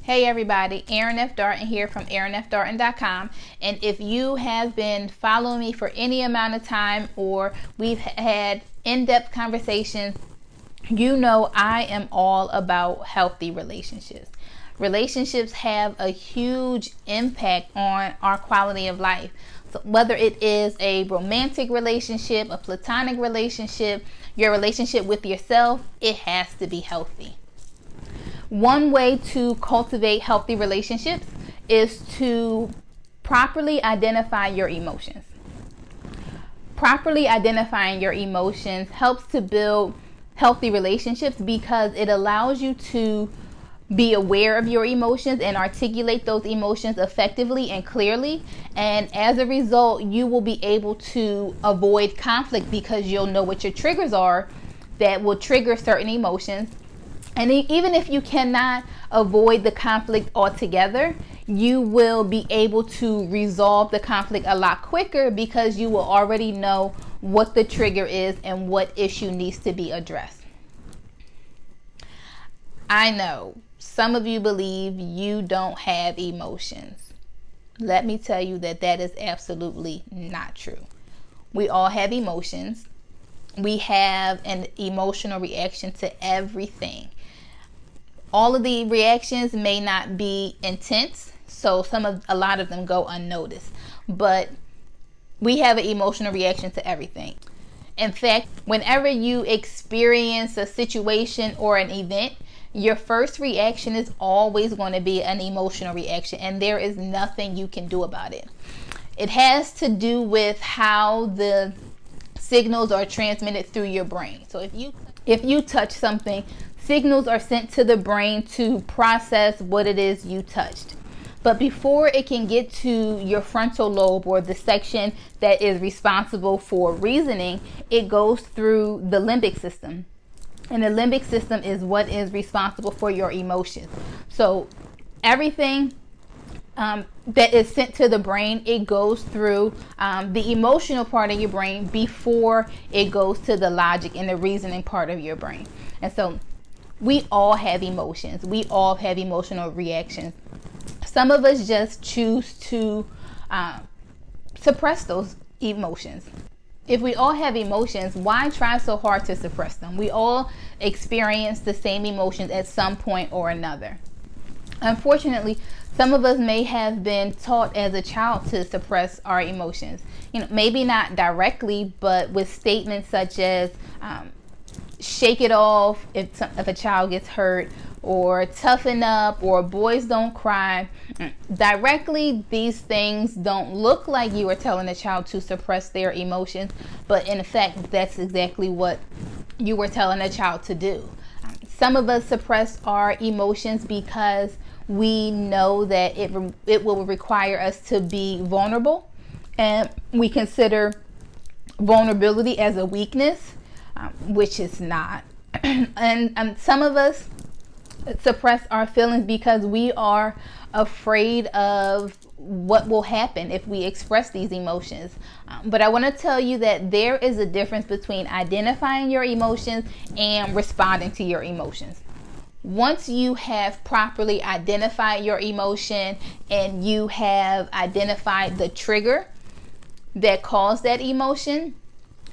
Hey everybody, Erin F. Darton here from erinfdarton.com, and if you have been following me for any amount of time or we've had in-depth conversations, you know I am all about healthy relationships. Relationships have a huge impact on our quality of life. So whether it is a romantic relationship, a platonic relationship, your relationship with yourself, it has to be healthy. One way to cultivate healthy relationships is to properly identify your emotions. Properly identifying your emotions helps to build healthy relationships because it allows you to be aware of your emotions and articulate those emotions effectively and clearly. And as a result, you will be able to avoid conflict because you'll know what your triggers are that will trigger certain emotions. And even if you cannot avoid the conflict altogether, you will be able to resolve the conflict a lot quicker because you will already know what the trigger is and what issue needs to be addressed. I know some of you believe you don't have emotions. Let me tell you that is absolutely not true. We all have emotions. We have an emotional reaction to everything. All of the reactions may not be intense, so a lot of them go unnoticed, but we have an emotional reaction to everything. In fact, whenever you experience a situation or an event, your first reaction is always going to be an emotional reaction, and there is nothing you can do about it. It has to do with how the signals are transmitted through your brain. So if you touch something, signals are sent to the brain to process what it is you touched. But before it can get to your frontal lobe, or the section that is responsible for reasoning, it goes through the limbic system. And the limbic system is what is responsible for your emotions. So everything that is sent to the brain, it goes through the emotional part of your brain before it goes to the logic and the reasoning part of your brain. And so we all have emotions. We all have emotional reactions. Some of us just choose to suppress those emotions. If we all have emotions, why try so hard to suppress them? We all experience the same emotions at some point or another. Unfortunately, some of us may have been taught as a child to suppress our emotions. Maybe not directly, but with statements such as shake it off if a child gets hurt, or toughen up, or boys don't cry. Directly, these things don't look like you are telling a child to suppress their emotions, but in fact, that's exactly what you were telling a child to do. Some of us suppress our emotions because we know that it will require us to be vulnerable, and we consider vulnerability as a weakness, which is not. And some of us suppress our feelings because we are afraid of what will happen if we express these emotions. But I want to tell you that there is a difference between identifying your emotions and responding to your emotions. Once you have properly identified your emotion and you have identified the trigger that caused that emotion,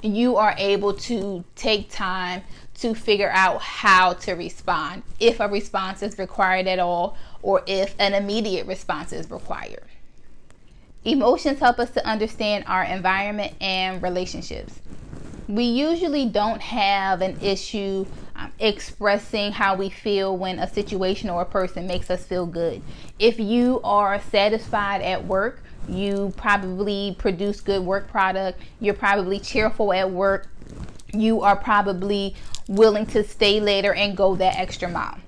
you are able to take time to figure out how to respond, if a response is required at all, or if an immediate response is required. Emotions help us to understand our environment and relationships. We usually don't have an issue expressing how we feel when a situation or a person makes us feel good. If you are satisfied at work, you probably produce good work product. You're probably cheerful at work. You are probably willing to stay later and go that extra mile.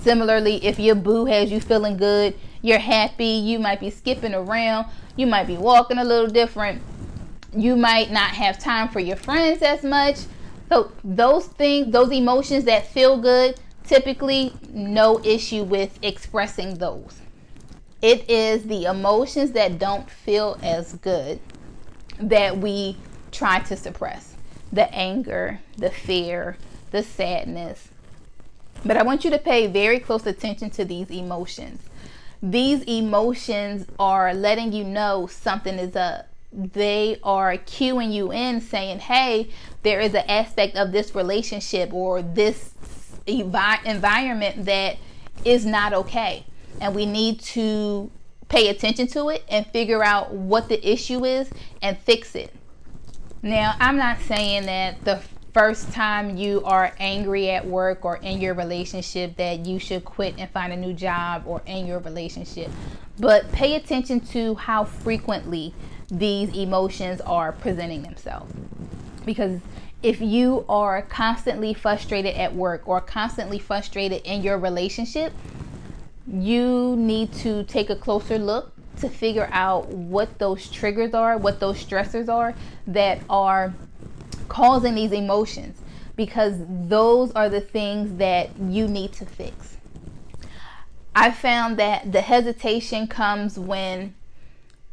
Similarly, if your boo has you feeling good, you're happy, you might be skipping around, you might be walking a little different, you might not have time for your friends as much. So those emotions that feel good, typically no issue with expressing those. It is the emotions that don't feel as good that we try to suppress. The anger, the fear, the sadness, But I want you to pay very close attention to these emotions. These emotions are letting you know something is up. They are cueing you in, saying, hey, there is an aspect of this relationship or this environment that is not okay. And we need to pay attention to it and figure out what the issue is and fix it. Now, I'm not saying that the first time you are angry at work or in your relationship that you should quit and find a new job or in your relationship, but pay attention to how frequently these emotions are presenting themselves. Because if you are constantly frustrated at work or constantly frustrated in your relationship, you need to take a closer look to figure out what those triggers are, what those stressors are that are causing these emotions, because those are the things that you need to fix. I found that the hesitation comes when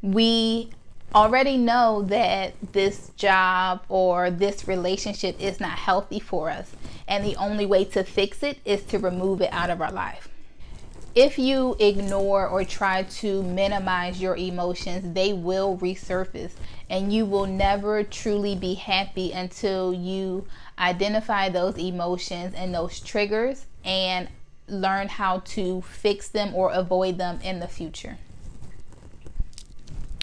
we already know that this job or this relationship is not healthy for us, and the only way to fix it is to remove it out of our life. If you ignore or try to minimize your emotions, they will resurface, and you will never truly be happy until you identify those emotions and those triggers and learn how to fix them or avoid them in the future.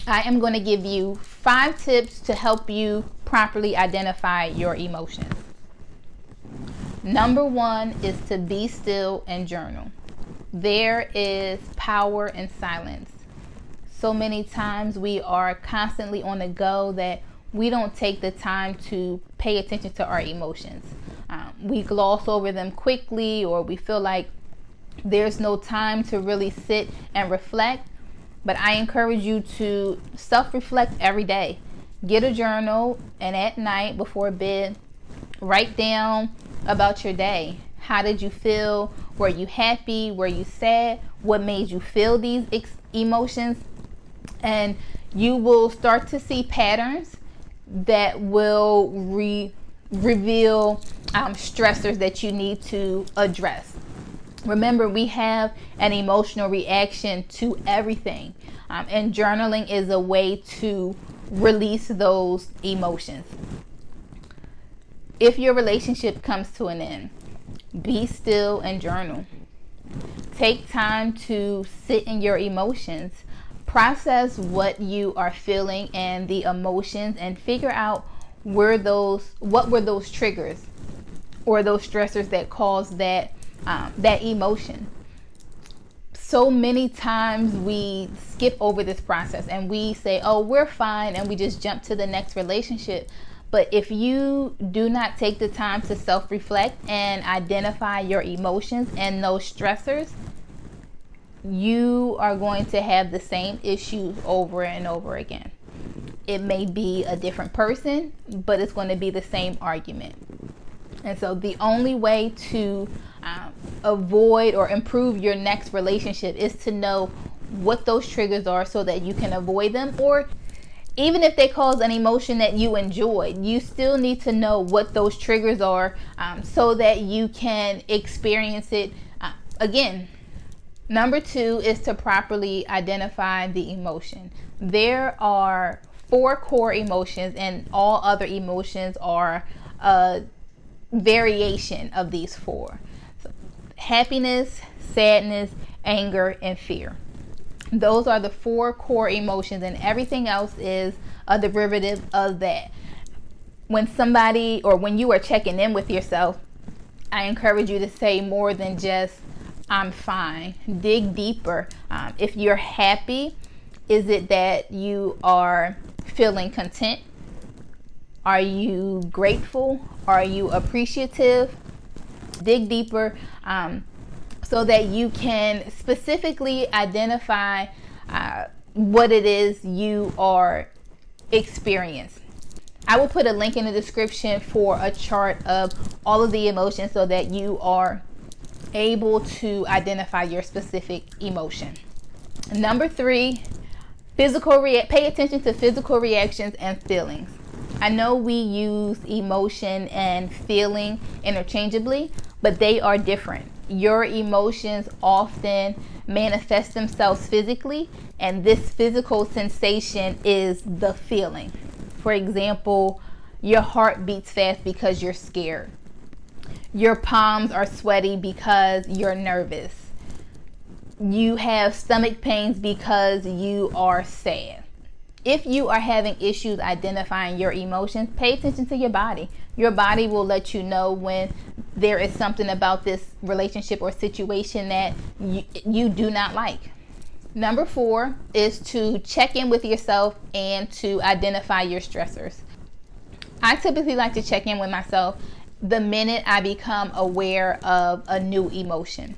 I am going to give you 5 tips to help you properly identify your emotions. Number 1 is to be still and journal. There is power in silence. So many times we are constantly on the go that we don't take the time to pay attention to our emotions. We gloss over them quickly, or we feel like there's no time to really sit and reflect. But I encourage you to self-reflect every day. Get a journal, and at night before bed, write down about your day. How did you feel? Were you happy? Were you sad? What made you feel these emotions? And you will start to see patterns that will reveal stressors that you need to address. Remember, we have an emotional reaction to everything, and journaling is a way to release those emotions. If your relationship comes to an end, be still and journal. Take time to sit in your emotions. Process what you are feeling and the emotions, and figure out what were those triggers or those stressors that caused that emotion. So many times we skip over this process and we say, oh, we're fine, and we just jump to the next relationship. But if you do not take the time to self-reflect and identify your emotions and those stressors, you are going to have the same issues over and over again. It may be a different person, but it's going to be the same argument. And so the only way to avoid or improve your next relationship is to know what those triggers are so that you can avoid them. Or even if they cause an emotion that you enjoy, you still need to know what those triggers are so that you can experience it again. Number 2 is to properly identify the emotion. There are 4 core emotions, and all other emotions are a variation of these 4. So, happiness, sadness, anger, and fear. Those are the 4 core emotions, and everything else is a derivative of that. When you are checking in with yourself, I encourage you to say more than just, I'm fine. Dig deeper. If you're happy, is it that you are feeling content? Are you grateful? Are you appreciative? Dig deeper so that you can specifically identify what it is you are experiencing. I will put a link in the description for a chart of all of the emotions so that you are able to identify your specific emotion. Number 3, pay attention to physical reactions and feelings. I know we use emotion and feeling interchangeably, but they are different. Your emotions often manifest themselves physically, and this physical sensation is the feeling. For example, your heart beats fast because you're scared. Your palms are sweaty because you're nervous. You have stomach pains because you are sad. If you are having issues identifying your emotions, pay attention to your body. Your body will let you know when there is something about this relationship or situation that you do not like. Number 4 is to check in with yourself and to identify your stressors. I typically like to check in with myself the minute I become aware of a new emotion.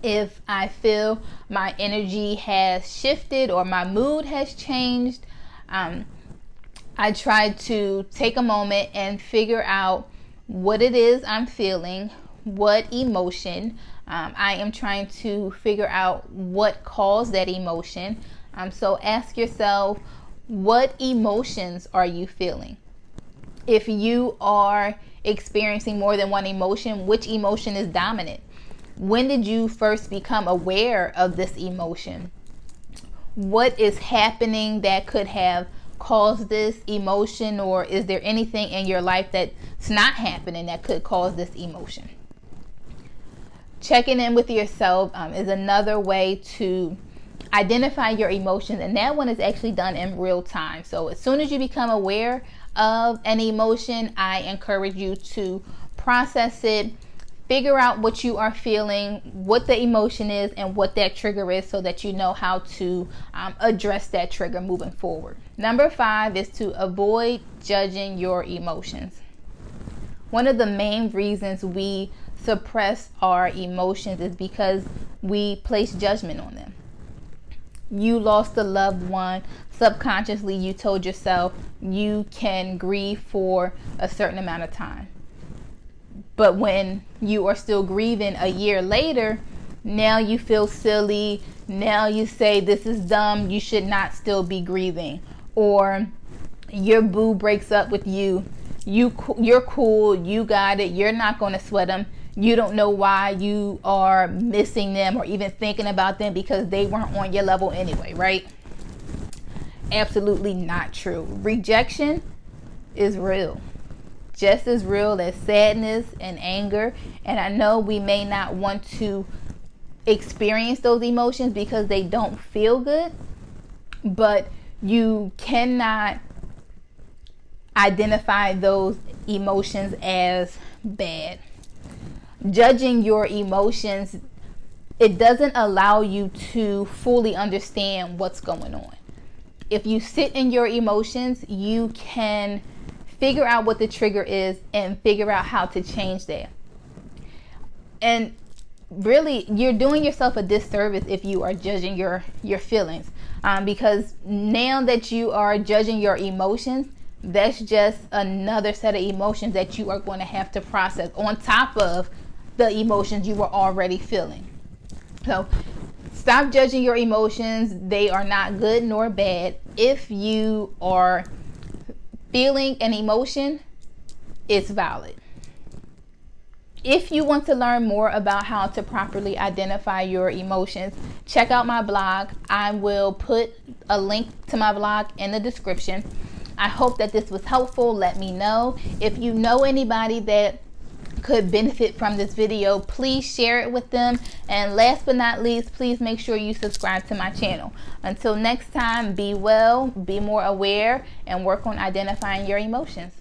If I feel my energy has shifted or my mood has changed, I try to take a moment and figure out what it is I'm feeling, what emotion. I am trying to figure out what caused that emotion. So ask yourself, what emotions are you feeling? If you are experiencing more than one emotion, which emotion is dominant? When did you first become aware of this emotion? What is happening that could have caused this emotion, or is there anything in your life that's not happening that could cause this emotion? Checking in with yourself is another way to identify your emotions, and that one is actually done in real time. So as soon as you become aware of an emotion, I encourage you to process it, figure out what you are feeling, what the emotion is, and what that trigger is, so that you know how to address that trigger moving forward. Number 5 is to avoid judging your emotions. One of the main reasons we suppress our emotions is because we place judgment on them. You lost a loved one. Subconsciously, you told yourself you can grieve for a certain amount of time. But when you are still grieving a year later, now you feel silly. Now you say this is dumb. You should not still be grieving. Or your boo breaks up with you. You're cool. You got it. You're not going to sweat them. You don't know why you are missing them or even thinking about them, because they weren't on your level anyway, right? Absolutely not true. Rejection is real. Just as real as sadness and anger. And I know we may not want to experience those emotions because they don't feel good, but you cannot identify those emotions as bad. Judging your emotions, it doesn't allow you to fully understand what's going on. If you sit in your emotions, you can figure out what the trigger is and figure out how to change that. And really, you're doing yourself a disservice if you are judging your feelings, because now that you are judging your emotions, that's just another set of emotions that you are going to have to process on top of the emotions you were already feeling. So stop judging your emotions. They are not good nor bad. If you are feeling an emotion, it's valid. If you want to learn more about how to properly identify your emotions, check out my blog. I will put a link to my blog in the description. I hope that this was helpful. Let me know. If you know anybody that could benefit from this video, please share it with them. And last but not least, please make sure you subscribe to my channel. Until next time, be well, be more aware, and work on identifying your emotions.